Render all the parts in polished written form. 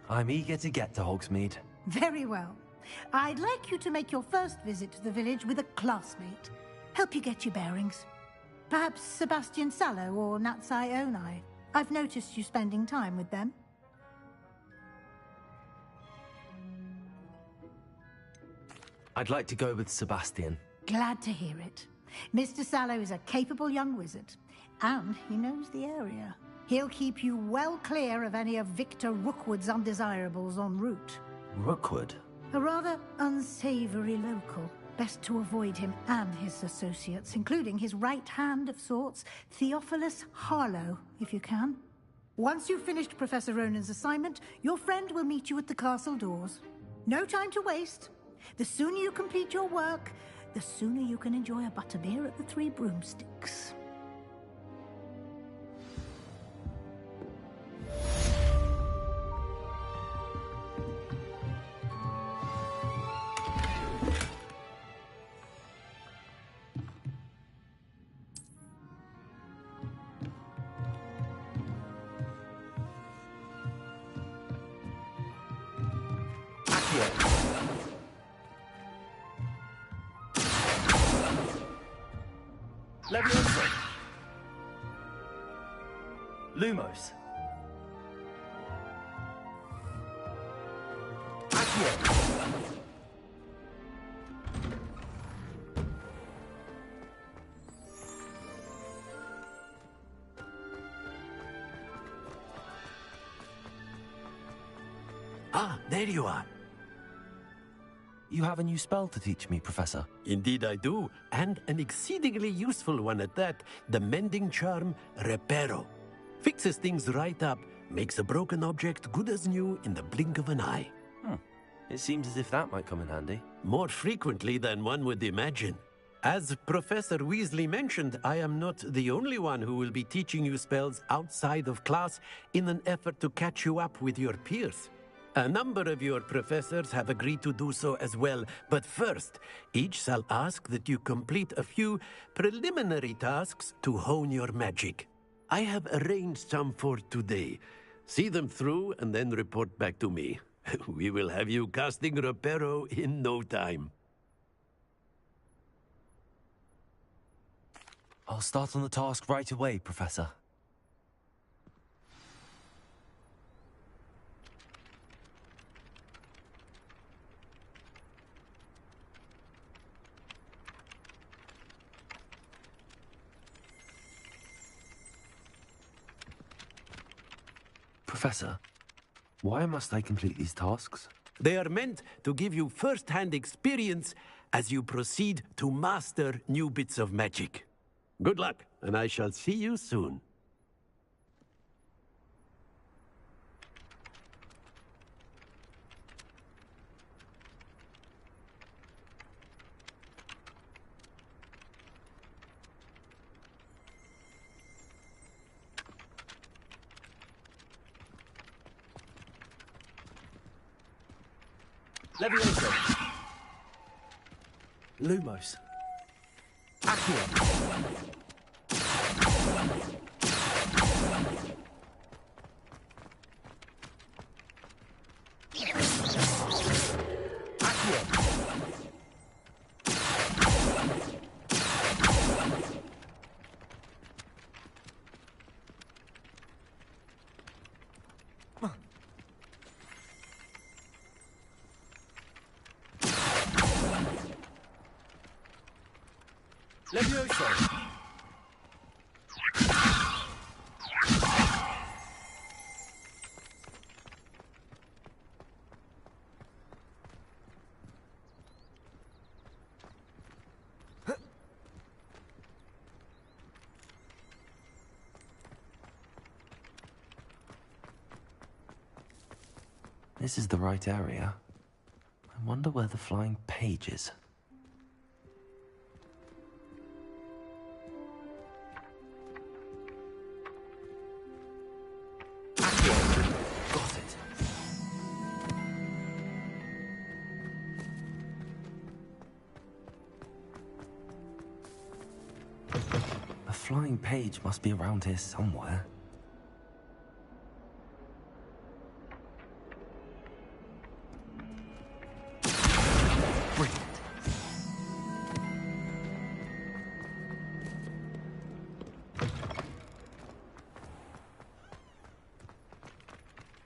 I'm eager to get to Hogsmeade. Very well. I'd like you to make your first visit to the village with a classmate. Help you get your bearings. Perhaps Sebastian Sallow or Natsai Onai. I've noticed you spending time with them. I'd like to go with Sebastian. Glad to hear it. Mr. Sallow is a capable young wizard, and he knows the area. He'll keep you well clear of any of Victor Rookwood's undesirables en route. Rookwood? A rather unsavory local. Best to avoid him and his associates, including his right hand of sorts, Theophilus Harlow, if you can. Once you've finished Professor Ronan's assignment, your friend will meet you at the castle doors. No time to waste. The sooner you complete your work, the sooner you can enjoy a butterbeer at the Three Broomsticks. Leviosa. Lumos. Accio. Ah, there you are. You have a new spell to teach me, Professor. Indeed I do, and an exceedingly useful one at that. The mending charm, Reparo. Fixes things right up, makes a broken object good as new in the blink of an eye. It seems as if that might come in handy. More frequently than one would imagine. As Professor Weasley mentioned, I am not the only one who will be teaching you spells outside of class in an effort to catch you up with your peers. A number of your professors have agreed to do so as well, but first, each shall ask that you complete a few preliminary tasks to hone your magic. I have arranged some for today. See them through and then report back to me. We will have you casting Reparo in no time. I'll start on the task right away, Professor. Professor, why must I complete these tasks? They are meant to give you first-hand experience as you proceed to master new bits of magic. Good luck, and I shall see you soon. Leviosa. Lumos. Accio. Leviosa. This is the right area. I wonder where the flying page is. Got it. A flying page must be around here somewhere.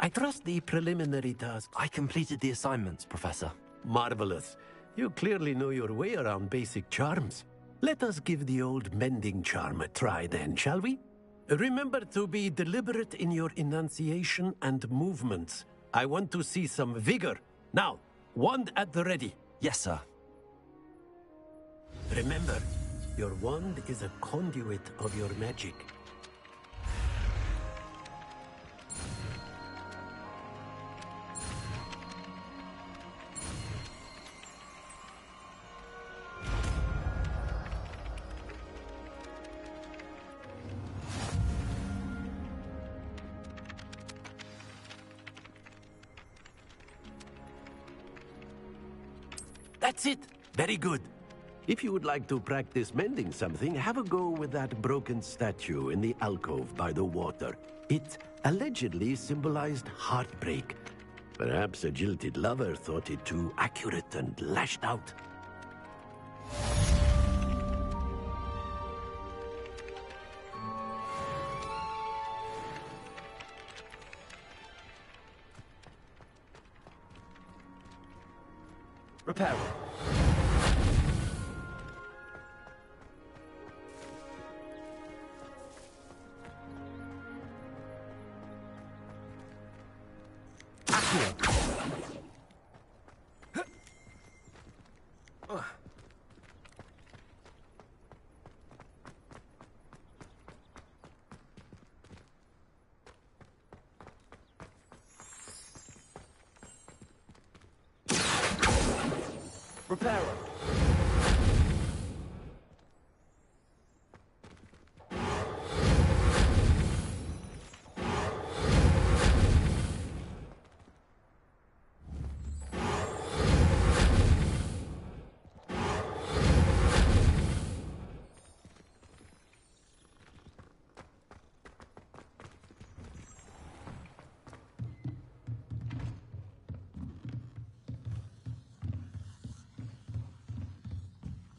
I trust the preliminary task. I completed the assignments, Professor. Marvelous. You clearly know your way around basic charms. Let us give the old mending charm a try then, shall we? Remember to be deliberate in your enunciation and movements. I want to see some vigor. Now, wand at the ready. Yes, sir. Remember, your wand is a conduit of your magic. That's it. Very good. If you would like to practice mending something, have a go with that broken statue in the alcove by the water. It allegedly symbolized heartbreak. Perhaps a jilted lover thought it too accurate and lashed out. Repair. Repairer.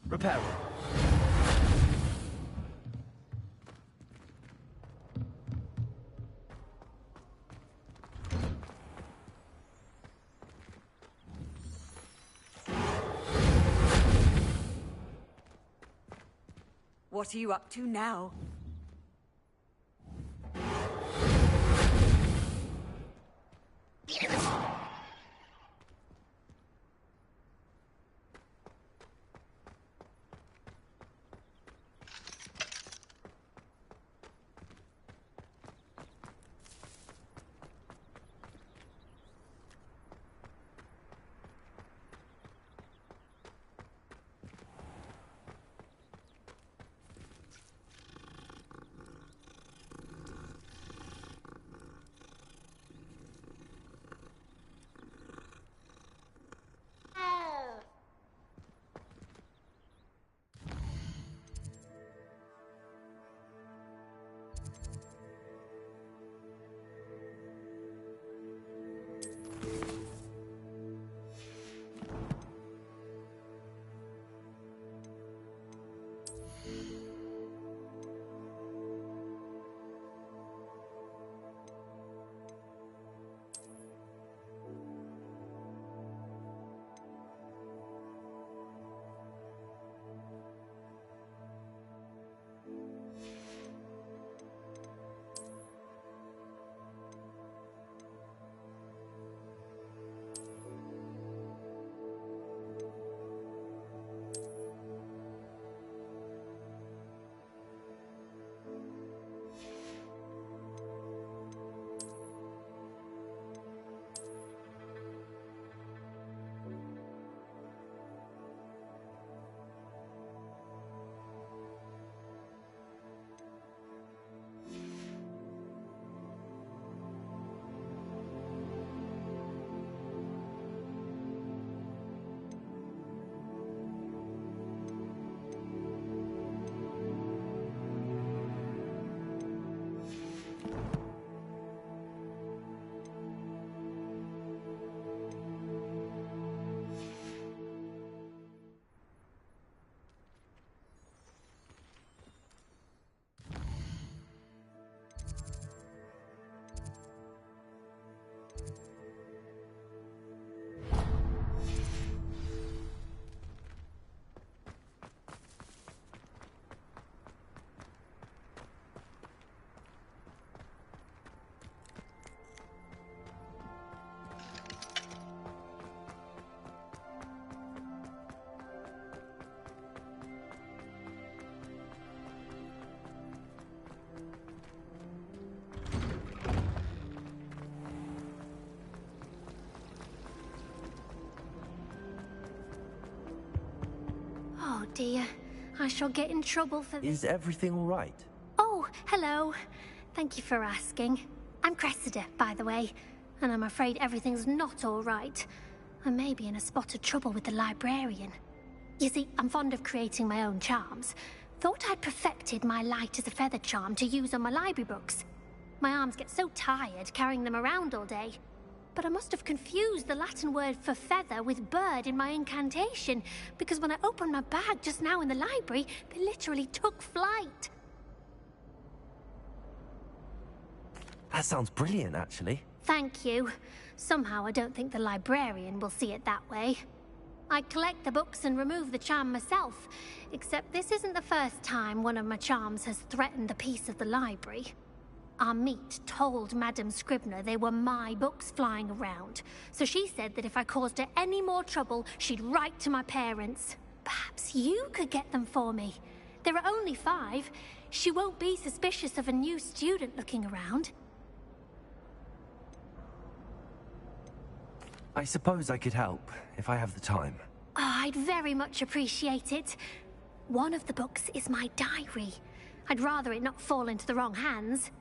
Repairer. What are you up to now? dear. I shall get in trouble for this. Is everything all right? Oh, hello. Thank you for asking. I'm Cressida, by the way, and I'm afraid everything's not all right. I may be in a spot of trouble with the librarian. You see, I'm fond of creating my own charms. Thought I'd perfected my light as a feather charm to use on my library books. My arms get so tired carrying them around all day. But I must have confused the Latin word for feather with bird in my incantation, because when I opened my bag just now in the library, they literally took flight. That sounds brilliant, actually. Thank you. Somehow I don't think the librarian will see it that way. I collect the books and remove the charm myself, except this isn't the first time one of my charms has threatened the peace of the library. Our meet told Madame Scribner they were my books flying around, so she said that if I caused her any more trouble, she'd write to my parents. Perhaps you could get them for me. There are only 5. She won't be suspicious of a new student looking around. I suppose I could help, if I have the time. Oh, I'd very much appreciate it. One of the books is my diary. I'd rather it not fall into the wrong hands.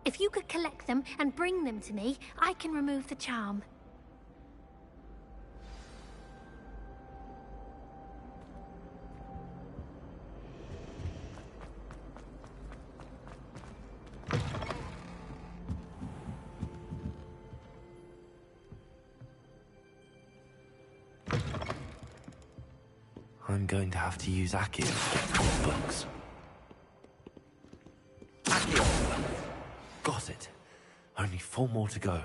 If you could collect them and bring them to me, I can remove the charm. I'm going to have to use Accio to get those books. Accio! Got it. Only 4 more to go.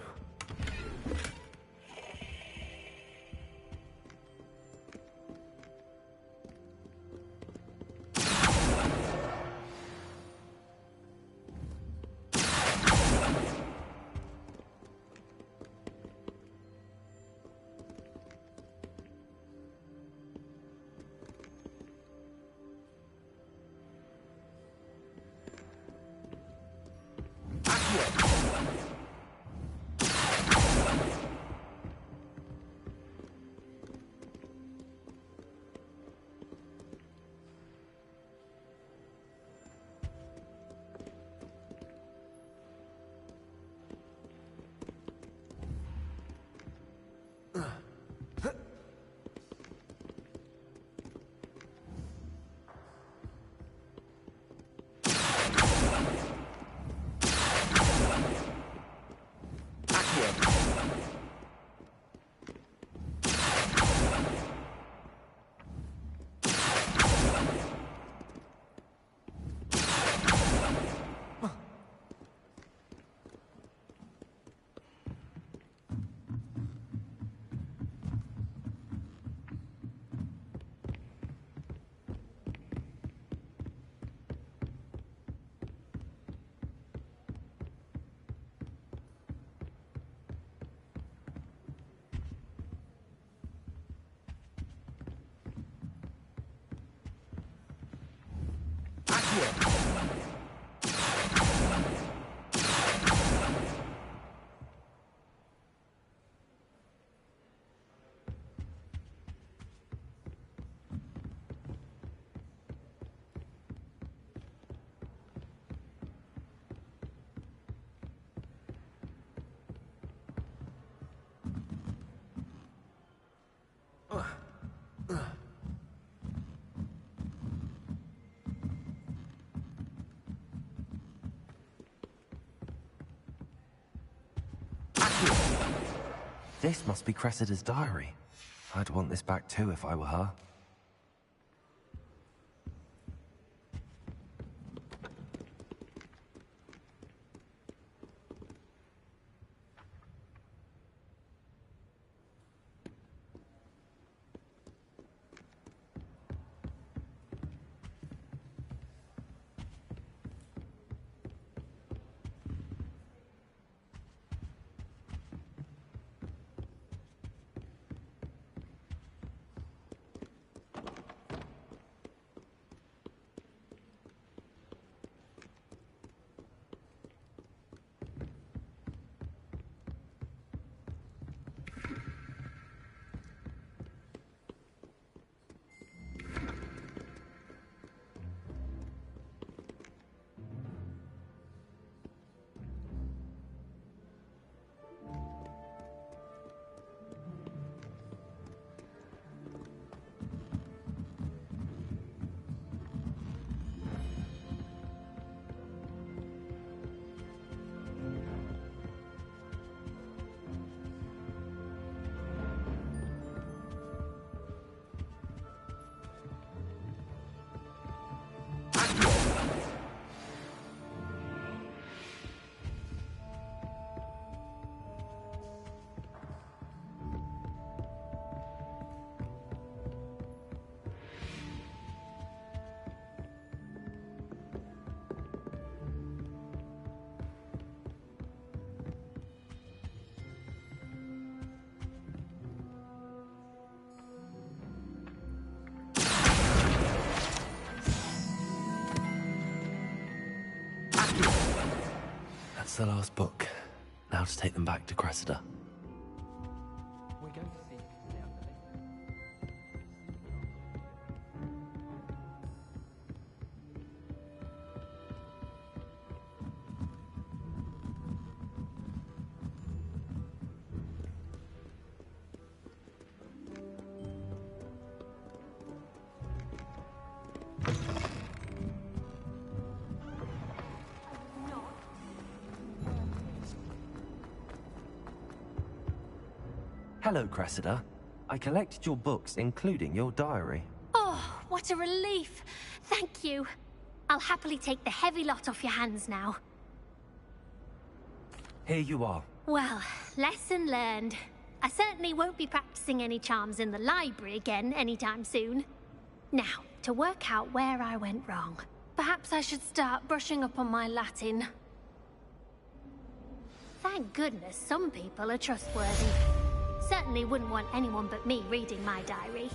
This must be Cressida's diary. I'd want this back too if I were her. the last book. Now to take them back to Cressida. We're going to see the underling. Hello, Cressida. I collected your books, including your diary. Oh, what a relief. Thank you. I'll happily take the heavy lot off your hands now. Here you are. Well, lesson learned. I certainly won't be practicing any charms in the library again anytime soon. Now, to work out where I went wrong. Perhaps I should start brushing up on my Latin. Thank goodness some people are trustworthy. Certainly wouldn't want anyone but me reading my diary.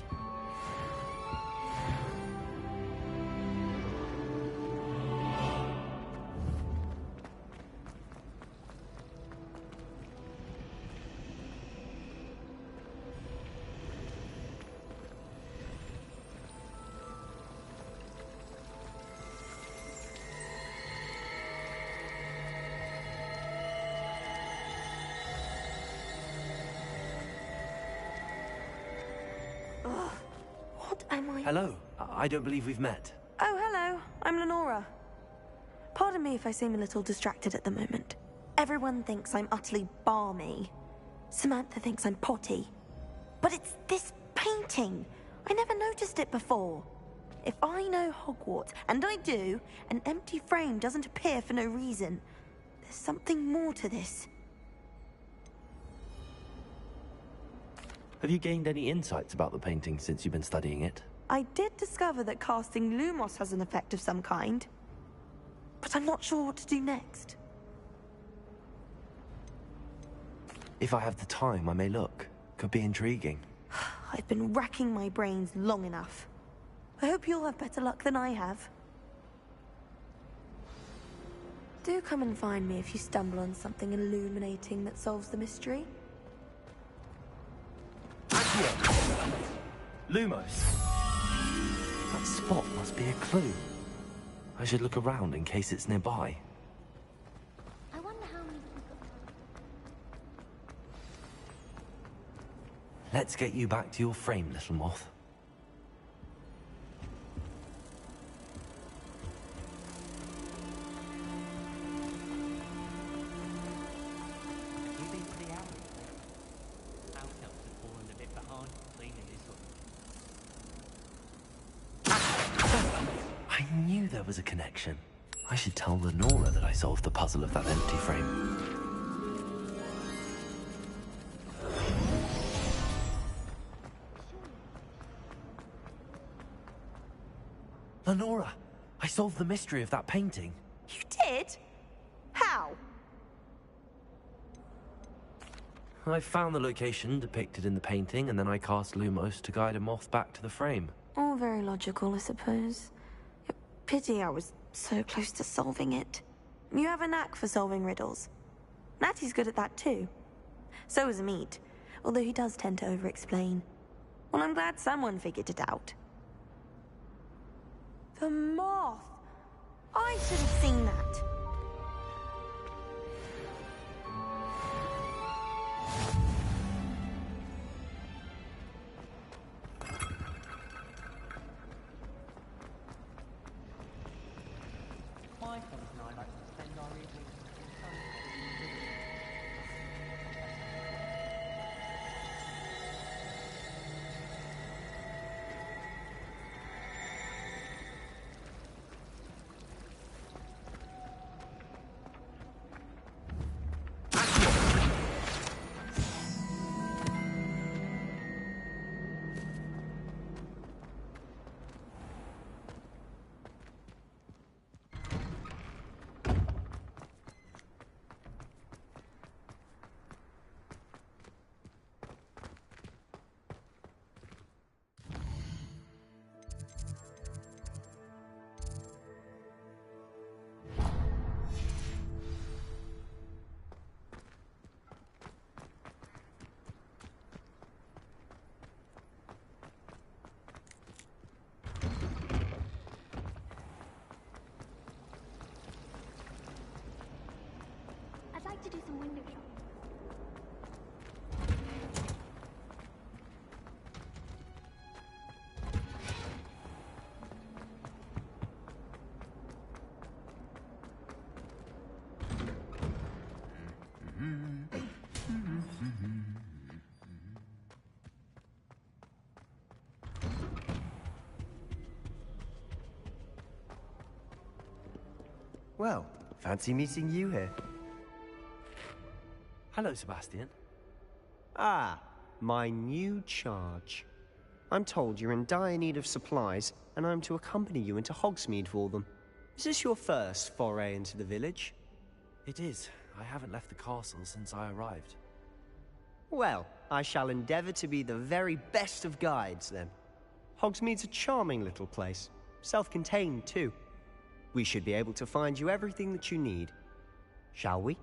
What am I? Hello. I don't believe we've met. Oh, hello. I'm Lenora. Pardon me if I seem a little distracted at the moment. Everyone thinks I'm utterly balmy. Samantha thinks I'm potty. But it's this painting. I never noticed it before. If I know Hogwarts, and I do, an empty frame doesn't appear for no reason. There's something more to this. Have you gained any insights about the painting since you've been studying it? I did discover that casting Lumos has an effect of some kind. But I'm not sure what to do next. If I have the time, I may look. Could be intriguing. I've been racking my brains long enough. I hope you'll have better luck than I have. Do come and find me if you stumble on something illuminating that solves the mystery. Lumos! That spot must be a clue. I should look around in case it's nearby. I wonder how many people... Let's get you back to your frame, little moth. You've been pretty out. House helps have fallen a bit behind cleaning this one. I knew there was a connection. I should tell Lenora that I solved the puzzle of that empty frame. Lenora, I solved the mystery of that painting. You did? How? I found the location depicted in the painting, and then I cast Lumos to guide a moth back to the frame. All very logical, I suppose. Pity I was so close to solving it. You have a knack for solving riddles. Natty's good at that too. So is Meat, although he does tend to over-explain. Well, I'm glad someone figured it out. The moth! I should have seen that. My friends and I like to spend our evenings in sunshine. do some window shopping. Well, fancy meeting you here. Hello, Sebastian. Ah, my new charge. I'm told you're in dire need of supplies, and I'm to accompany you into Hogsmeade for them. Is this your first foray into the village? It is. I haven't left the castle since I arrived. Well, I shall endeavour to be the very best of guides, then. Hogsmeade's a charming little place. Self-contained, too. We should be able to find you everything that you need. Shall we?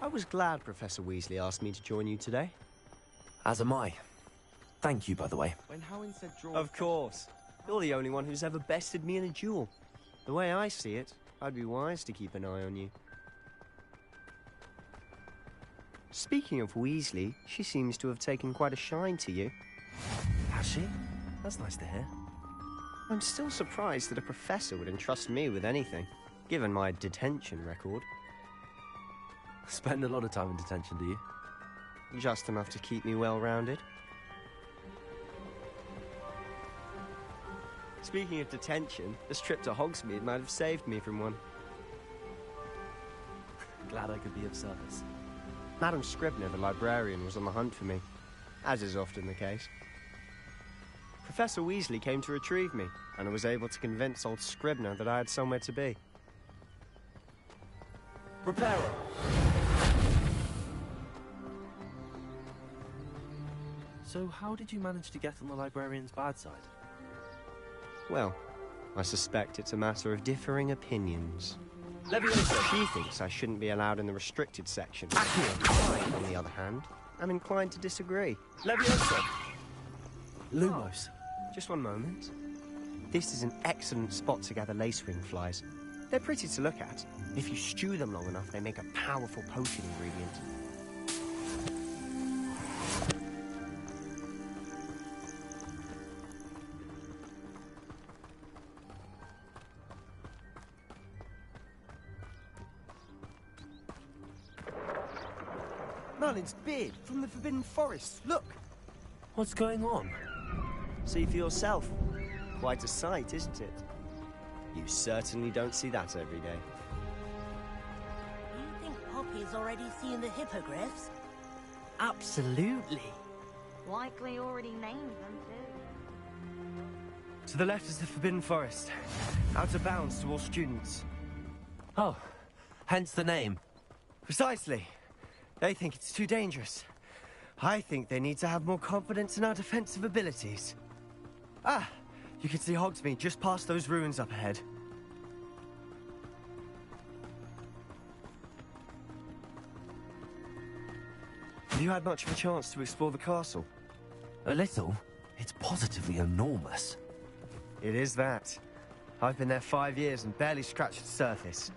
I was glad Professor Weasley asked me to join you today. As am I. Thank you, by the way. When Howin said draw... Of course. You're the only one who's ever bested me in a duel. The way I see it, I'd be wise to keep an eye on you. Speaking of Weasley, she seems to have taken quite a shine to you. Has she? That's nice to hear. I'm still surprised that a professor would entrust me with anything, given my detention record. Spend a lot of time in detention, do you? Just enough to keep me well-rounded. Speaking of detention, this trip to Hogsmeade might have saved me from one. Glad I could be of service. Madam Scribner, the librarian, was on the hunt for me, as is often the case. Professor Weasley came to retrieve me, and I was able to convince old Scribner that I had somewhere to be. Prepare. So how did you manage to get on the librarian's bad side? Well, I suspect it's a matter of differing opinions. She thinks I shouldn't be allowed in the restricted section. I, on the other hand, am inclined to disagree. Lumos. Just one moment. This is an excellent spot to gather lacewing flies. They're pretty to look at. If you stew them long enough, they make a powerful potion ingredient. Merlin's beard from the Forbidden Forest. Look! What's going on? See for yourself. Quite a sight, isn't it? You certainly don't see that every day. You think Poppy's already seen the hippogriffs? Absolutely. Likely already named them, too. To the left is the Forbidden Forest. Out of bounds to all students. Oh, hence the name. Precisely. They think it's too dangerous. I think they need to have more confidence in our defensive abilities. Ah, you can see Hogsmeade just past those ruins up ahead. Have you had much of a chance to explore the castle? A little. It's positively enormous. It is that. I've been there 5 years and barely scratched the surface.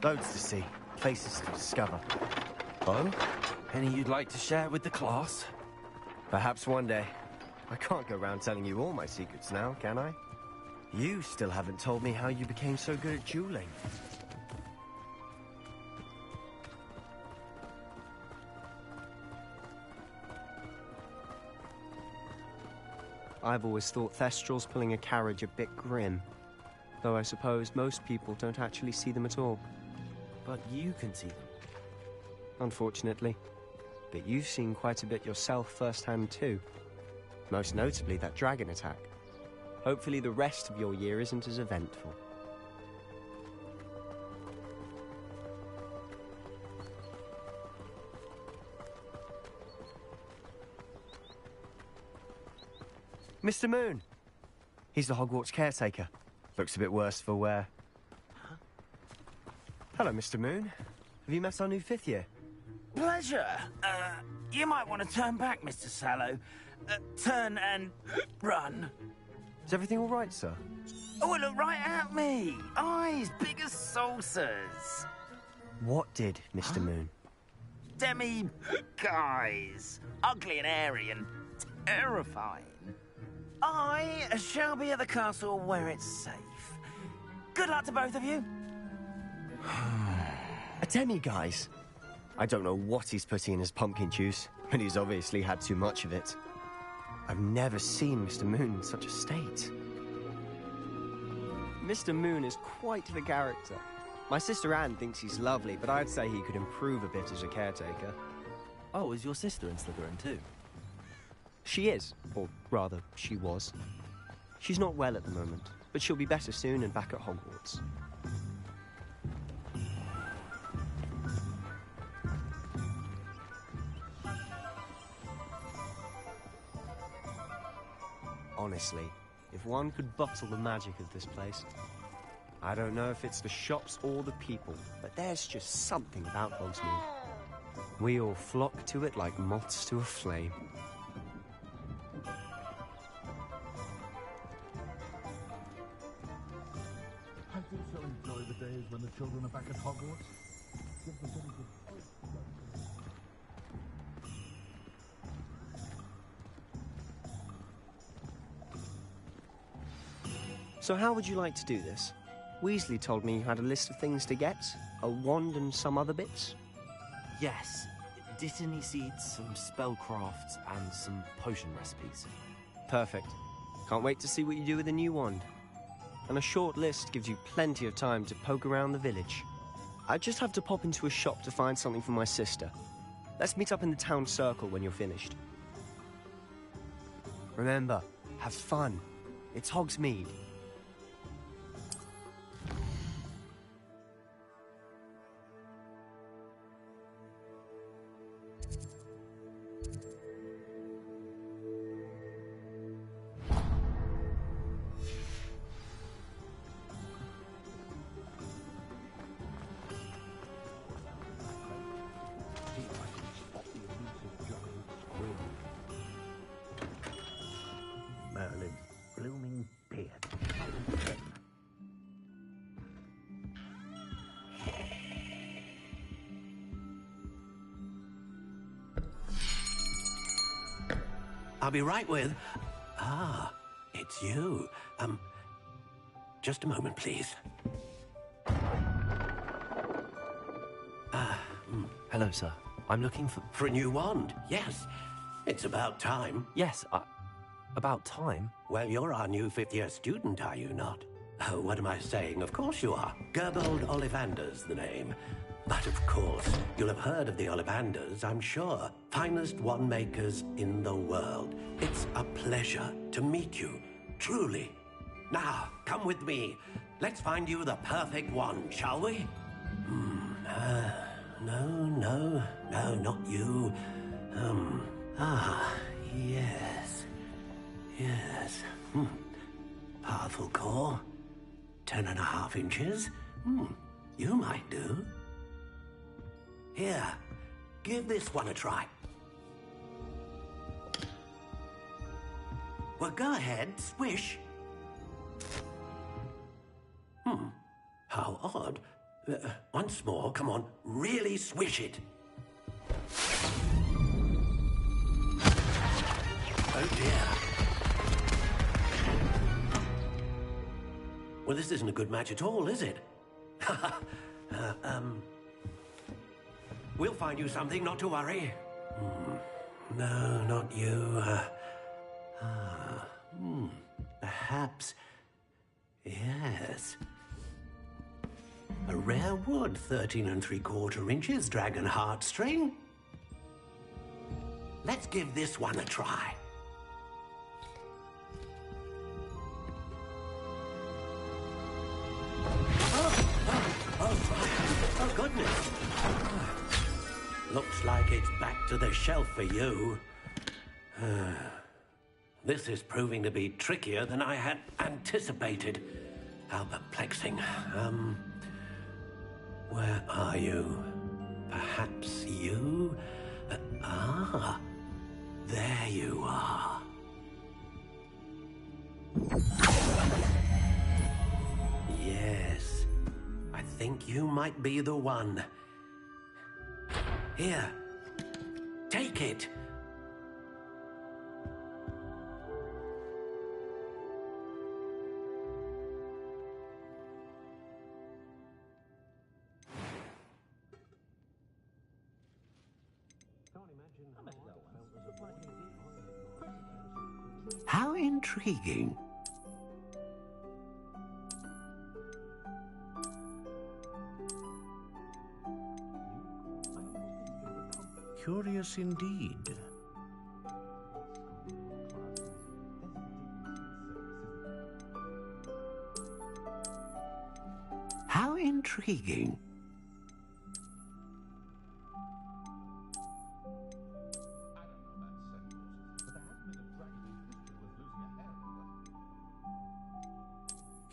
Loads to see, places to discover. Oh? Any you'd like to share with the class? Perhaps one day. I can't go around telling you all my secrets now, can I? You still haven't told me how you became so good at dueling. I've always thought Thestrals pulling a carriage a bit grim. Though I suppose most people don't actually see them at all. But you can see them. Unfortunately. But you've seen quite a bit yourself firsthand too. Most notably that dragon attack. Hopefully the rest of your year isn't as eventful. Mr. Moon. He's the Hogwarts caretaker. Looks a bit worse for wear. Hello, Mr. Moon. Have you met our new 5th year? Pleasure. You might want to turn back, Mr. Sallow. Turn and run. Is everything all right, sir? Oh, look right at me. Eyes big as saucers. What did, Mr. Moon? Guys. Ugly and airy and terrifying. I shall be at the castle where it's safe. Good luck to both of you. A demi-guise? I don't know what he's putting in his pumpkin juice, but he's obviously had too much of it. I've never seen Mr. Moon in such a state. Mr. Moon is quite the character. My sister Anne thinks he's lovely, but I'd say he could improve a bit as a caretaker. Oh, is your sister in Slytherin too? She is, or rather, she was. She's not well at the moment, but she'll be better soon and back at Hogwarts. Honestly, if one could bottle the magic of this place. I don't know if it's the shops or the people, but there's just something about Hogsmeade. We all flock to it like moths to a flame. I do so enjoy the days when the children are back at Hogwarts. Give them very good... So how would you like to do this? Weasley told me you had a list of things to get, a wand and some other bits. Yes. Dittany seeds, some spellcrafts, and some potion recipes. Perfect. Can't wait to see what you do with the new wand. And a short list gives you plenty of time to poke around the village. I just have to pop into a shop to find something for my sister. Let's meet up in the town circle when you're finished. Remember, have fun. It's Hogsmeade. Merlin's blooming beard. I'll be right with... Ah, it's you. Just a moment, please. Hello, sir. I'm looking for... For a new wand, yes. It's about time. Yes, about time? Well, you're our new 5th-year student, are you not? Oh, what am I saying? Of course you are. Gerbold Ollivander's the name. But of course, you'll have heard of the Ollivanders, I'm sure. Finest wand makers in the world. It's a pleasure to meet you, truly. Now, come with me. Let's find you the perfect wand, shall we? No, not you. Yes. Powerful core. 10.5 inches. You might do. Here, give this one a try. Well, go ahead, swish. How odd. Once more, come on, really swish it. Oh dear. Well, this isn't a good match at all, is it? We'll find you something, not to worry. No, not you. Perhaps... Yes. A rare wood, 13 3/4 inches, dragon heartstring. Let's give this one a try. Oh, goodness. Looks like it's back to the shelf for you. This is proving to be trickier than I had anticipated. How perplexing. Where are you? Perhaps you? There you are. Yes, I think you might be the one. Here, take it. How intriguing. Curious indeed. How intriguing.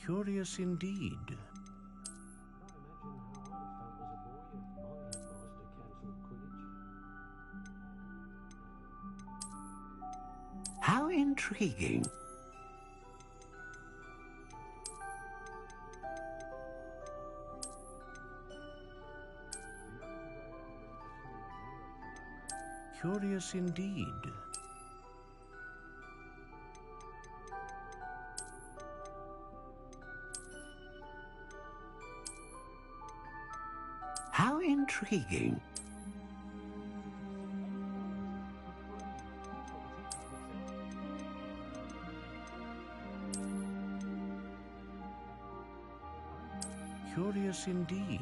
Curious indeed. How intriguing. Curious indeed. How intriguing. Curious indeed.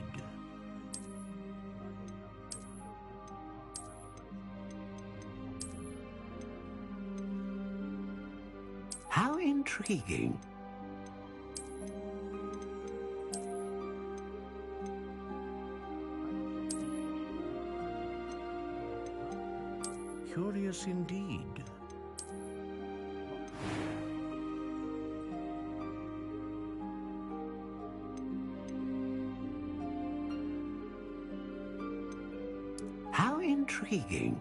How intriguing. Curious indeed. How intriguing.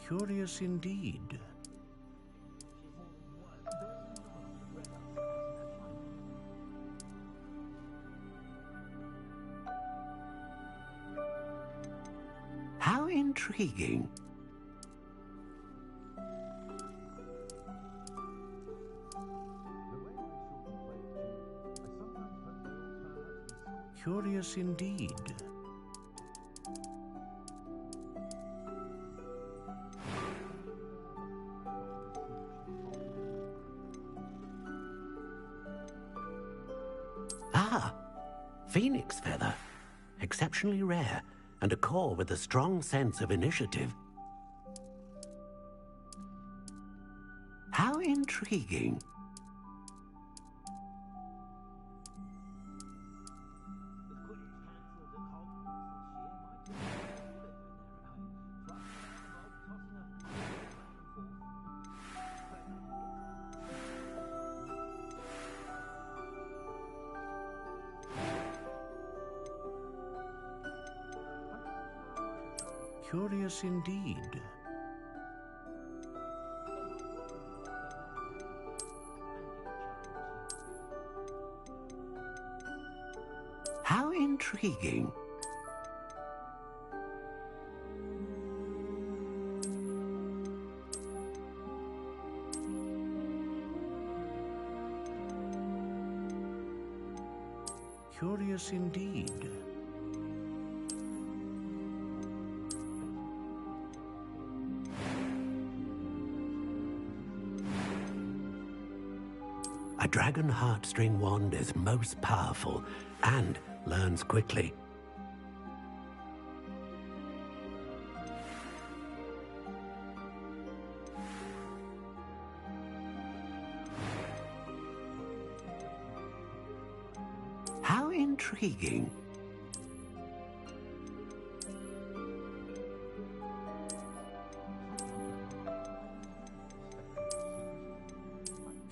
Curious indeed. How intriguing. Curious indeed. Ah, phoenix feather. Exceptionally rare, and a core with a strong sense of initiative. How intriguing. Curious indeed. How intriguing. Curious indeed. A dragon heartstring wand is most powerful and learns quickly. How intriguing.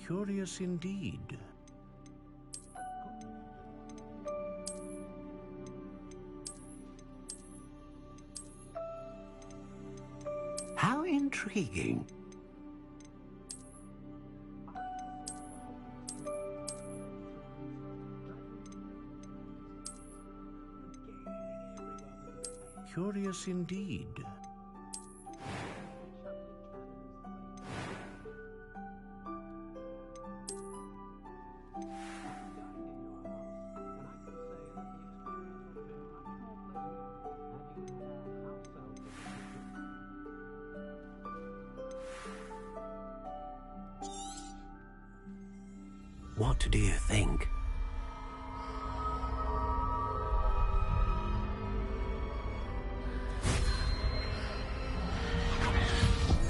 Curious indeed. How intriguing. Curious indeed. What do you think?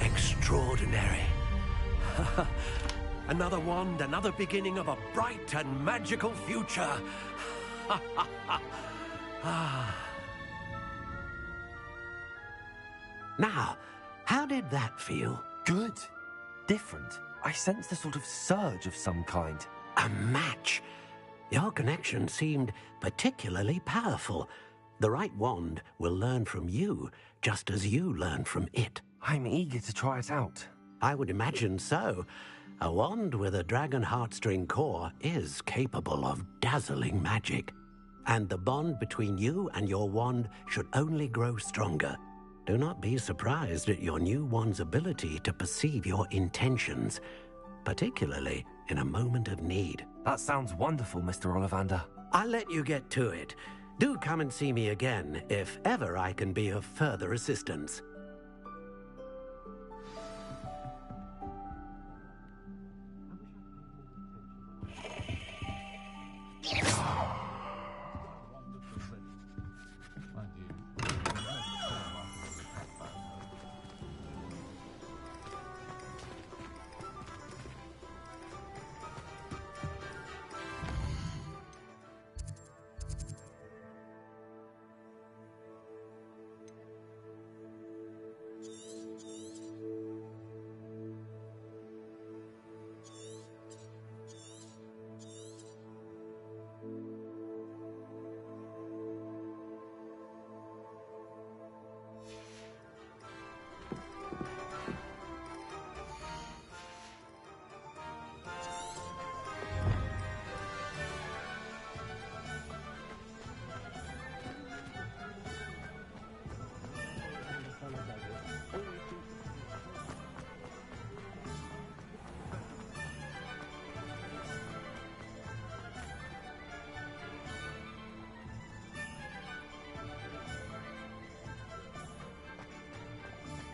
Extraordinary. Another wand, another beginning of a bright and magical future. Now, how did that feel? Good. Different. I sensed a sort of surge of some kind. A match. Your connection seemed particularly powerful. The right wand will learn from you, just as you learn from it. I'm eager to try it out. I would imagine so. A wand with a dragon heartstring core is capable of dazzling magic. And the bond between you and your wand should only grow stronger. Do not be surprised at your new wand's ability to perceive your intentions, particularly in a moment of need. That sounds wonderful, Mr. Ollivander. I'll let you get to it. Do come and see me again if ever I can be of further assistance.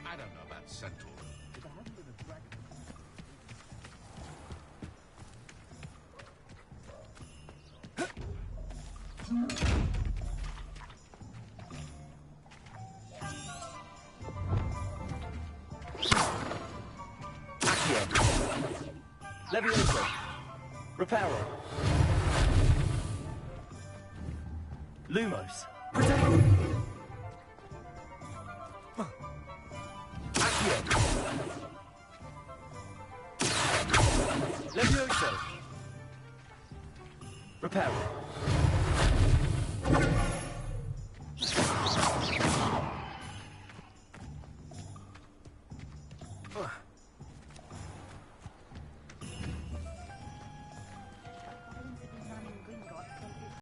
I don't know about Centaur. Levioso. Reparo. Lumos. Protect. Levioso. Reparo.